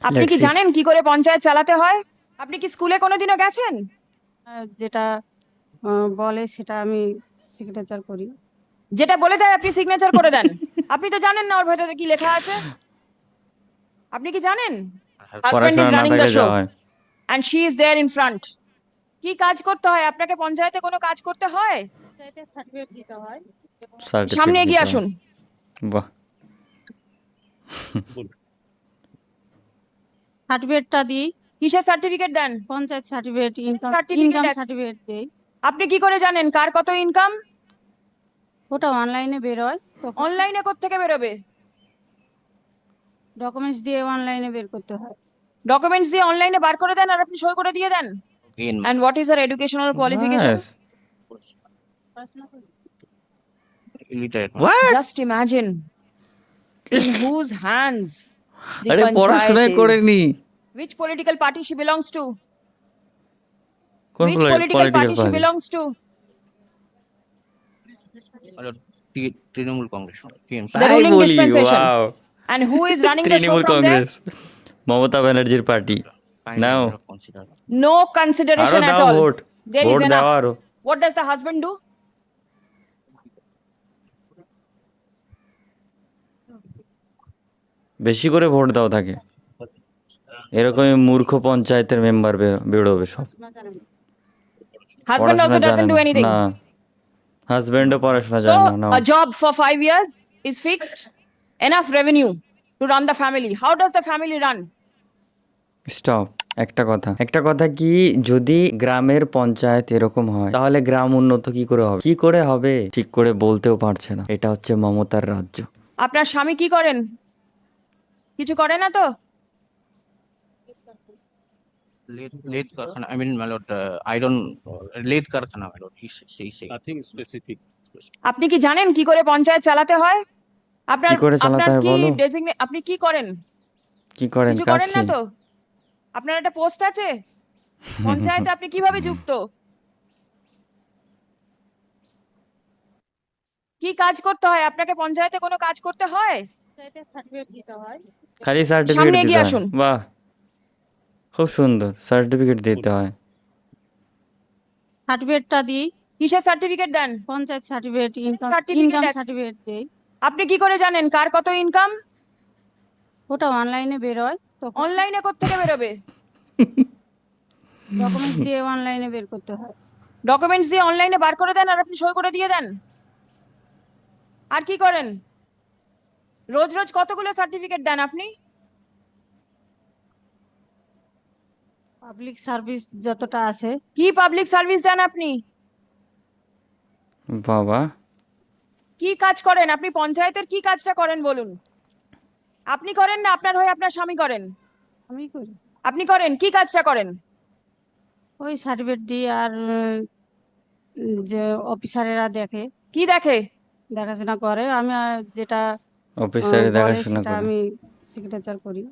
আপনি লেটস কি সি। জানেন কি করে পঞ্চায়েত চালাতে হয়? আপনি কি স্কুলে কোনোদিনও গেছেন? যেটা বলে সেটা আমি সিগনেচার করি। যেটা বলে দেয় আপনি সিগনেচার করে দেন? আপনি তো জানেন না ওর ভেতরে কি লেখা আছে। আপনি কি জানেন? হাজবেন্ড ইজ পড়াশোনা না রানিং দ্য থাকলে শো যাওয়া হয়। And she is there in front. কি কাজ করতে হয় আপনাকে? পঞ্চায়েতে কোনো কাজ করতে হয়? সার্টিফিকেট দিতে হয় এবং সার্টিফিকেট সামনে এগিয়ে দিতে হয়। আসুন। বাহ। সার্টিফিকেটটা দিই। কিসের সার্টিফিকেট দেন? Panchayat certificate, income certificate income certificate দেই। আপনি কি করে জানেন কার কত ইনকাম? ওটা অনলাইনে বেরোয়, তখন অনলাইনে কোত্থেকে বেরোবে? ডকুমেন্টস দিয়ে অনলাইনে বের করতে হয়। ডকুমেন্টস দিয়ে অনলাইনে বার করে দেন আর আপনি সই করে দিয়ে দেন। again And what is her educational qualification? ব্যাস। পড়াশোনা করি। illiterate man. What? Just imagine in whose hands the আরে panchayat পড়াশোনাই is. করেনি। Which political party she belongs to? কোন Which political political party she party? belongs to? Trinamool Congress, TMC. The তাই ruling বলি, dispensation. Wow. And who is running the show Trinamool from there? Congress, Mamata ব্যানার্জির party. Kindly নাও, consider. No আরো consideration at দাও all. Vote. There is vote দাও enough. আরো। What does the husband do? বেশি করে vote দাও তাকে। এরকমই মূর্খ পঞ্চায়েতের মেম্বার বেরোবে সব। পড়াশোনা জানে না। Husband পড়াশোনা also জানে doesn't do না। anything. না, হাজবেন্ডও পড়াশোনা So জানে না। নাও। a job for 5 years is fixed. Enough revenue to run the family. How does the family run? Stop. একটা কথা কি, যদি গ্রামের পঞ্চায়েত এরকম হয় তাহলে গ্রাম উন্নত কি করে হবে? কি করে হবে ঠিক করে বলতেও পারছে না। এটা হচ্ছে মমতার রাজ্য। আপনার স্বামী কি করেন? কিছু করে না তো? Late Karkhana, I mean, my lord, I don't, late Karkhana, my lord, he say. Nothing specific. আপনি কি জানেন কি করে পঞ্চায়েত চালাতে হয়? আপনার কি করে চালাতে আপনার হয় কি বলো? আপনি কি করেন? কি করেন, কিছু কাজ করেন না কি? তো? আপনার একটা পোস্ট আছে পঞ্চায়েতে, আপনি কিভাবে যুক্ত? কি কাজ করতে হয় আপনাকে? পঞ্চায়েতে কোনো কাজ করতে হয়? সার্টিফিকেট দিতে হয়। খালি সার্টিফিকেট সামনে দিতে এগিয়ে হয়? আসুন। বাহ, খুব সুন্দর। সার্টিফিকেট দিতে হয়। সার্টিফিকেটটা দিই। কিসের সার্টিফিকেট দেন? Panchayat certificate, income Certificate certificate দেই। আপনি কি করে জানেন কার কত ইনকাম? ওটা অনলাইনে বেরোয়, তখন অনলাইনে কোত্থেকে বেরোবে? ডকুমেন্টস দিয়ে অনলাইনে বের করতে হয়। ডকুমেন্টস দিয়ে অনলাইনে বার করে দেন আর আপনি সই করে দিয়ে দেন। আর কি করেন? রোজ রোজ কতগুলো সার্টিফিকেট দেন আপনি? পাবলিক সার্ভিস যতটা আছে। কি পাবলিক সার্ভিস দেন আপনি? বাবা, কি কাজ করেন আপনি? পঞ্চায়েতের কি কাজটা করেন বলুন? আপনি করেন না আপনার হয়ে আপনার স্বামী করেন? আমি করি। আপনি করেন, কি কাজটা করেন? ওই সার্টিফিকেট দিই, আর যে অফিসারেরা দেখে, কি দেখে? দেখাশোনা করে। আমি যেটা অফিসারে বলে দেখাশোনা সেটা করে? আমি সিগনেচার করি।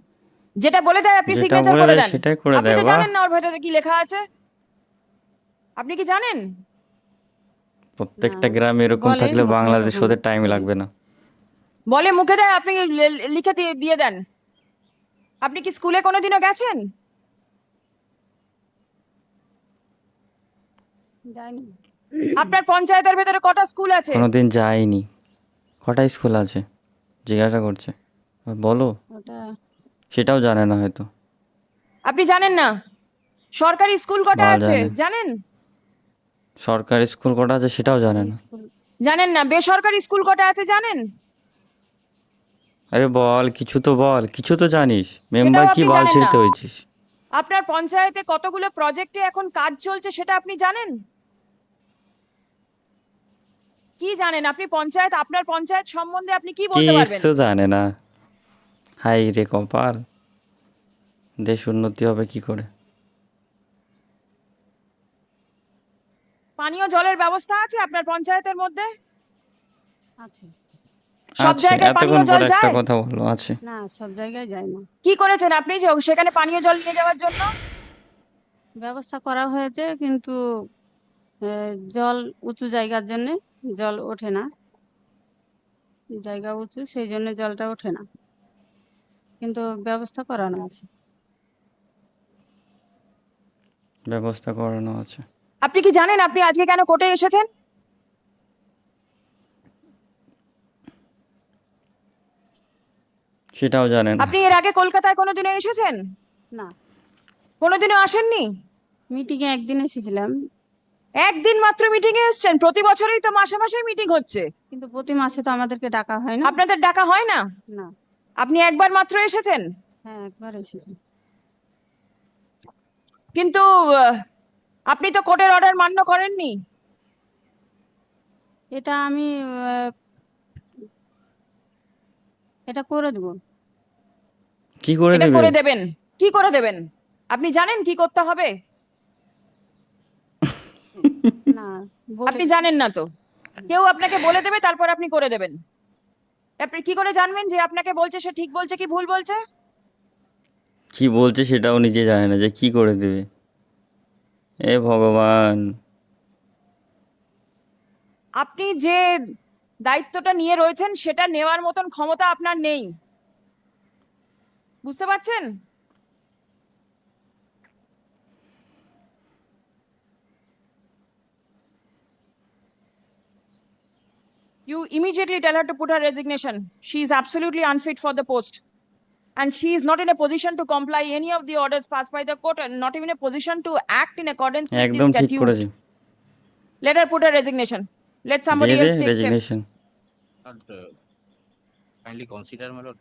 যেটা বলে দেয় আপনি যেটা সিগনেচার বলে করে দেয় দেন? সেটাই করে আপনি দেয়। তো বাহ, জানেন না ওর ভেতরে কি লেখা আছে। আপনি কি জানেন? প্রত্যেকটা না, গ্রামে এরকম বলে থাকলে মুখে বাংলাদেশ তখন ওদের টাইম করি। লাগবে না। বলে মুখে দেয়, আপনি লিখে দিয়ে দিয়ে দেন। আপনি কি স্কুলে কোনোদিনও গেছেন? যাইনি। আপনার পঞ্চায়েতের ভেতরে কটা স্কুল আছে? কোনোদিন যায়নি? কটা স্কুল আছে জিজ্ঞাসা করছে, বলো। ওটা সেটাও জানে না হয়তো। আপনি জানেন না? সরকারি স্কুল কটা বাল আছে জানে। জানেন? সরকারি স্কুল কটা আছে সেটাও জানে সরকারি না। স্কুল জানেন না? বেসরকারি স্কুল কটা আছে জানেন? আরে বল, কিছু তো বল, কিছু তো জানিস। মেম্বার সেটাও কি আপনি বাল জানেন না। ছিঁড়তে হয়েছিস? আপনার পঞ্চায়েতে কতগুলো প্রজেক্টে এখন কাজ চলছে সেটা আপনি জানেন? কি জানেন আপনি? পঞ্চায়েত, আপনার পঞ্চায়েত সম্বন্ধে আপনি কি বলতে পারবেন? কিছু জানে না। হাই রে কপাল, দেশ উন্নতি হবে কি করে? পানীয় জলের ব্যবস্থা আছে আপনার পঞ্চায়েতের মধ্যে? আছে। সব আছে, জায়গায় এতক্ষণ পানীয় জল পরে একটা যায়? কথা বললো আছে। না, সব জায়গায় যায় না। কি করেছেন আপনি যে সেখানে পানীয় জল নিয়ে যাওয়ার জন্য? ব্যবস্থা করা হয়েছে, কিন্তু জল উঁচু জায়গার জন্য জল ওঠে না। জায়গা উঁচু, সেই জন্য জলটা ওঠে না। কিন্তু ব্যবস্থা করানো আছে। ব্যবস্থা করানো আছে। আপনি কি জানেন আপনি আজকে কেন কোর্টে এসেছেন? সেটাও জানে না। আপনি এর আগে কলকাতায় কোনোদিনও এসেছেন? না, কোনোদিনও আসেননি? মিটিং এ একদিন এসেছিলাম, একদিন মাত্র মিটিং এ এসেছেন? প্রতি বছরই তো মাসে মাসে মিটিং হচ্ছে। কিন্তু প্রতি মাসে তো আমাদেরকে ডাকা হয় না। আপনাদের ডাকা হয় না? না। আপনি একবার মাত্র এসেছেন, হ্যাঁ, একবার এসেছি। কিন্তু আপনি তো কোর্টের অর্ডার মান্য করেননি। এটা আমি এটা করে দেবো। কি করে এটা দেবে? করে দেবেন? কি করে দেবেন? আপনি জানেন কি করতে হবে? না, আপনি বলে জানেন না তো, কেউ আপনাকে বলে দেবে, তারপর আপনি করে দেবেন। আপনি কি করে জানবেন যে আপনাকে বলছে সে ঠিক বলছে কি ভুল বলছে? কি বলছে সেটাও নিজে জানে না যে কি করে দেবে। এ ভগবান! আপনি যে দায়িত্বটা নিয়ে রয়েছেন সেটা নেওয়ার মতন ক্ষমতা আপনার নেই, বুঝতে পারছেন? You immediately tell her to put her resignation. She is absolutely unfit for the post. And she is not in a position to comply any of the orders passed by the court and not even a position to act in accordance with the একদম ঠিক statute. করেছে। Let her put her resignation. Let somebody দিয়ে দে else take steps. Resignation. Not kindly consider, my lord.